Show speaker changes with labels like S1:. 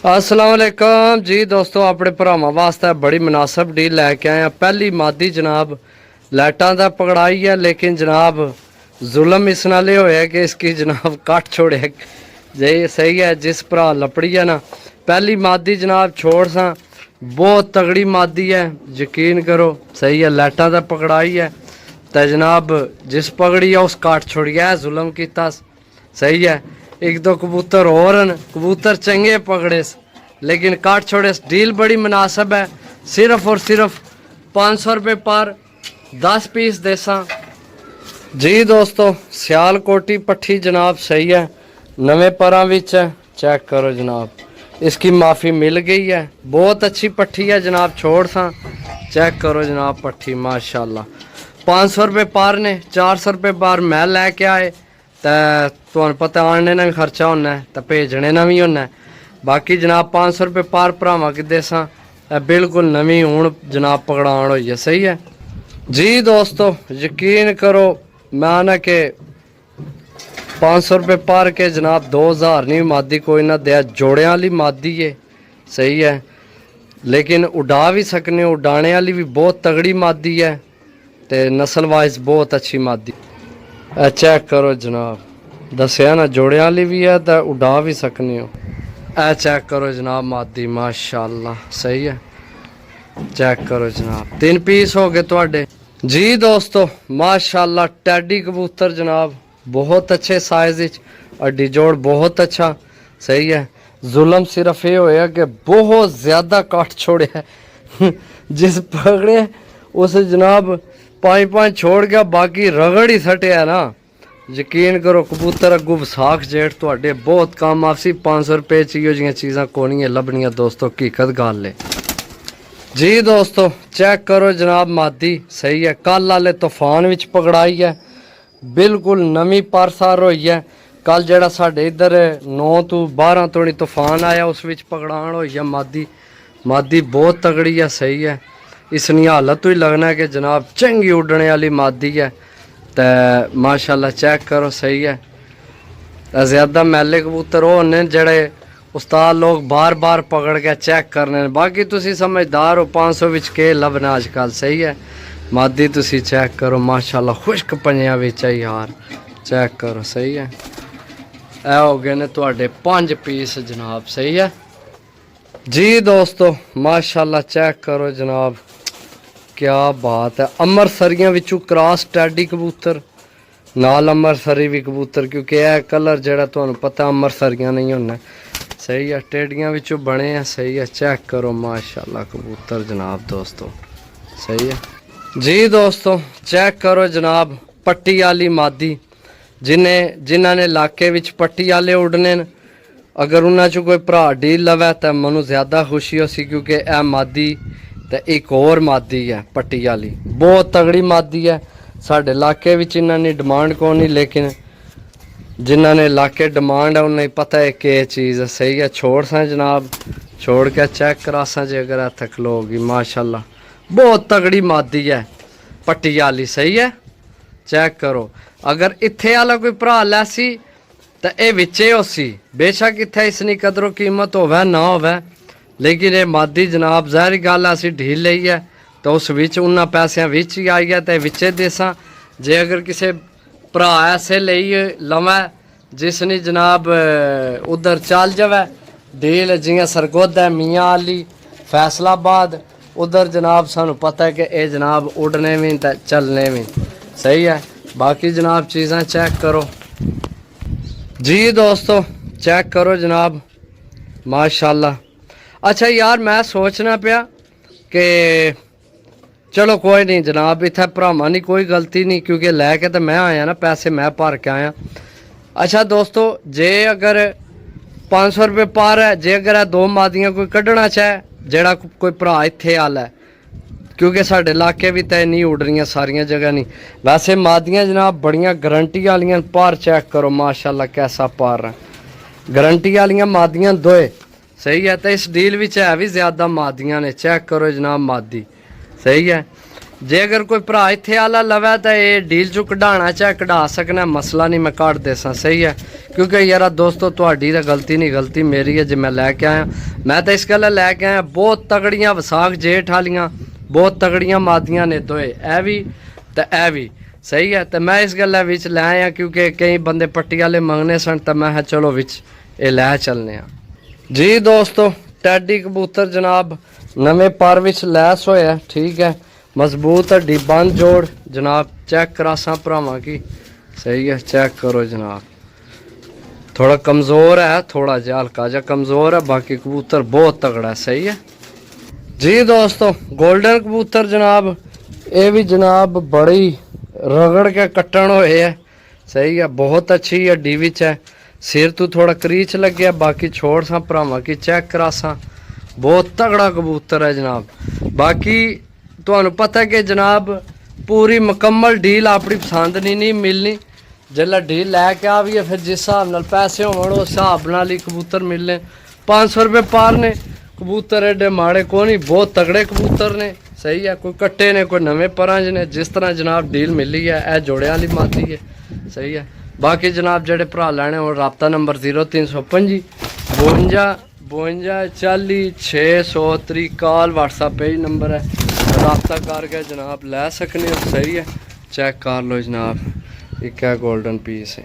S1: अस्सलाम वालेकुम जी दोस्तों, अपने भरावां वास्ते बड़ी मुनासिब डील लैके आए हैं। पहली मादी जनाब लाइटां दा पकड़ाई है, लेकिन जनाब जुल्म इस नाले होया कि इसकी जनाब कट छोड़े जी। सही है, जिस भरा लपड़ी है ना पहली मादी जनाब छोड़ सा बहुत तगड़ी मादी है, यकीन करो। सही है, लाइटां दा पकड़ाई है तो जनाब जिस पकड़ी है उस कट छोड़िया है, जुल्म किया। सही है, एक दो कबूतर और न, कबूतर चंगे पकड़े लेकिन काट छोड़े। डील बड़ी मुनासिब है, सिर्फ और सिर्फ 500 रुपये पर 10 पीस देसा जी दोस्तों। सियालकोटी पट्ठी जनाब सही है, नवे परां विच है, चेक करो जनाब। इसकी माफ़ी मिल गई है, बहुत अच्छी पट्ठी है जनाब। छोड़ सा चेक करो जनाब पट्ठी माशाल्लाह। 500 रुपये पर ने, 400 रुपये पर मैं लैके आए तो पता आने ना भी खर्चा होना है तो भेजने ना भी होना है। बाकी जनाब 500 रुपये पर भरावां कि देसा बिल्कुल नवी हूँ जनाब पकड़ान होई है। सही है जी दोस्तों, यकीन करो मैं ना कि 500 रुपये पर के जनाब 2000 नहीं मादी कोई ना दे। जोड़ियां वाली मादी है, सही है, लेकिन उड़ा भी सकने, उड़ाने वाली भी बहुत तगड़ी मादी है तो नस्ल वाइज बहुत अच्छी मादी। चेक करो जनाब, दसिया ना जोड़ियां वाली भी है तो उड़ा भी सकने हो। चेक करो जनाब मादी माशाल्लाह। सही है, चेक करो जनाब 3 पीस हो गए थोड़े जी दोस्तों माशाल्लाह। टैडी कबूतर जनाब बहुत अच्छे साइज, अड्डी जोड़ बहुत अच्छा। सही है, जुल्म सिर्फ ये होया कि बहुत ज़्यादा काट छोड़े है जिस पकड़े उस जनाब 5-5 छोड़ गया, बाकी रगड़ ही सटिया ना। यकीन करो कबूतर अगू विसाख जेठ थोड़े बहुत काम आपसी। 500 रुपये च जी चीज़ा कोनियां लभनियां दोस्तों, हकीकत गल है जी दोस्तों। चेक करो जनाब मादी सही है, कल वाले तूफान विच पकड़ाई है, बिल्कुल नवी परसार हुई है। कल जड़ा साढ़े इधर 9 तो 12 तोड़ी तूफान आया उस विच पकड़ान हुई है मादी। मादी बहुत तगड़ी है, सही है। इसनी हालत तो ही लगना है कि जनाब चंगी उड़ने वाली मादी है तो माशाल्लाह। चेक करो सही है, ज़्यादा मैले कबूतर वो होने जड़े उस्ताद लोग बार बार पकड़ के चेक करने। बाकी तुसी समझदार हो, 500 विच के लभना अजकल। सही है, मादी तुसी चेक करो माशाल्लाह, खुश्क पंजियां विच है यार। चेक करो सही है, ए हो गए ने तुहाडे 5 पीस जनाब। सही है जी दोस्तों माशाल्लाह। चेक करो जनाब, क्या बात है। अमृतसरियां विचों क्रॉस टैडी कबूतर नाल अमृतसरी भी कबूतर, क्योंकि यह कलर जड़ा तुहानू पता अमृतसरियां नहीं होना। सही है, टेडियां विचों बने हैं। सही है, चेक करो माशाल्लाह कबूतर जनाब दोस्तों। सही है जी दोस्तों, चेक करो जनाब पट्टी वाली मादी। जिन्हां ने इलाके विच पट्टी वाले उड़ने, अगर उन्होंने चो कोई भरा डील लवे तो मैं ज़्यादा खुशी हो सी, क्योंकि यह मादी तो एक और मादी है पट्टी वाली, बहुत तगड़ी मादी है। साढ़े इलाके विच इन्होंने डिमांड को नहीं, लेकिन जिन्होंने इलाके डिमांड है उन्हें पता है कि चीज़ है। सही है, छोड़ सा जनाब, छोड़ के चेक करा सा जे अगर इत्थे खलोगी माशाल्लाह। बहुत तगड़ी मादी है पट्टी वाली। सही है, चेक करो। अगर इत्थे वाला कोई भरा लैसी तो यह विचे होसी, बेशक इत्थे इसकी कदरों कीमत होवे ना होवे, लेकिन ये मादी जनाब ज़ाहिर गल असी ढील लई है तो उस विच उन्हां पैसियां विच ही आई है तो विचे देसा। जे अगर किसी भरा ऐसे लवे जिसने जनाब उधर चल जावे डील, जियां सरगोदा मियाँ अली फैसलाबाद, उधर जनाब सानू पता है कि ये जनाब उड़ने भी तो चलने भी। सही है, बाकी जनाब चीज़ां चेक करो जी दोस्तों। चेक करो जनाब माशाल्लाह। अच्छा यार, मैं सोचना पाया कि चलो कोई नहीं जनाब, इत्थे भरावां की कोई गलती नहीं, क्योंकि लैके तो मैं आया ना, पैसे मैं भर के आया। अच्छा दोस्तों, जे अगर 500 रुपये पर है, जे अगर 2 मादियां कोई कड्ढना चाहे जेड़ा कोई भरा इत्थे आला है, क्योंकि साढ़े इलाके भी तय नहीं उड़ रही सारिया जगह नहीं। वैसे मादियां जनाब बड़ियां गारंटी वालियां, पर चेक करो माशाल्लाह कैसा पर है, गारंटी वालियां मादियां दोए। सही है, तो इस डील विच है भी ज़्यादा मादियां ने। चेक करो जनाब मादी। सही है, जे अगर कोई भरा इत्थे आला लवै तो ये डील चो कढ़ाना चाहे कढ़ा सकना, मसला नहीं, मैं काट दे सही है। क्योंकि यार दोस्तों तुहाडी तो गलती नहीं, गलती मेरी है जे मैं लैके आया। मैं तो इस गल्ला लैके आया बहुत तगड़ियां वसाख जेठ आलियां, बहुत तगड़ियां मादियां ने दोए, ए भी तो ए भी सही है। तो मैं इस गल्ला विच लै आया क्योंकि कई बंदे पट्टी वाले मंगने सन, तो मैं चलो विच ये लै चलने जी दोस्तों। टैडी कबूतर जनाब नवे पर विच लैस होया, ठीक है, मजबूत हड्डी बंद जोड़ जनाब, चेक करासा भरावां की, सही है, चेक करो जनाब। थोड़ा कमज़ोर है, थोड़ा जा हल्का जा कमज़ोर है, बाकी कबूतर बहुत तगड़ा है, सही है जी दोस्तों। गोल्डन कबूतर जनाब ये भी जनाब बड़ी रगड़ के कट्टन होए है, सही है, बहुत अच्छी हड्डी विच है, सिर तो थोड़ा क्रीच लगे, बाकी छोड़ सा भरावां की चेक करासा, बहुत तगड़ा कबूतर है जनाब। बाकी तुहानू पता है कि जनाब पूरी मुकम्मल डील अपनी पसंद नहीं मिलनी, जिसलै डील लैके आवीए फिर जिस हिसाब नाल पैसे होवन उस हिसाब नाल ही कबूतर मिलने। 500 रुपये पार ने कबूतर, एडे माड़े को नहीं, बहुत तगड़े कबूतर ने, सही है, कोई कट्टे ने कोई नवे परांज ने, जिस तरह जनाब डील मिली है यह जोड़े वाली मादी है, सही है। बाकी जनाब जेडे भरा लैने हो राबता नंबर 0325 52 52 40 603 कॉल व्हाट्सएप पे ही नंबर है, राबता करके जनाब लै सकने हो, सही है, चेक कर लो जनाब। एक है गोल्डन पीस है।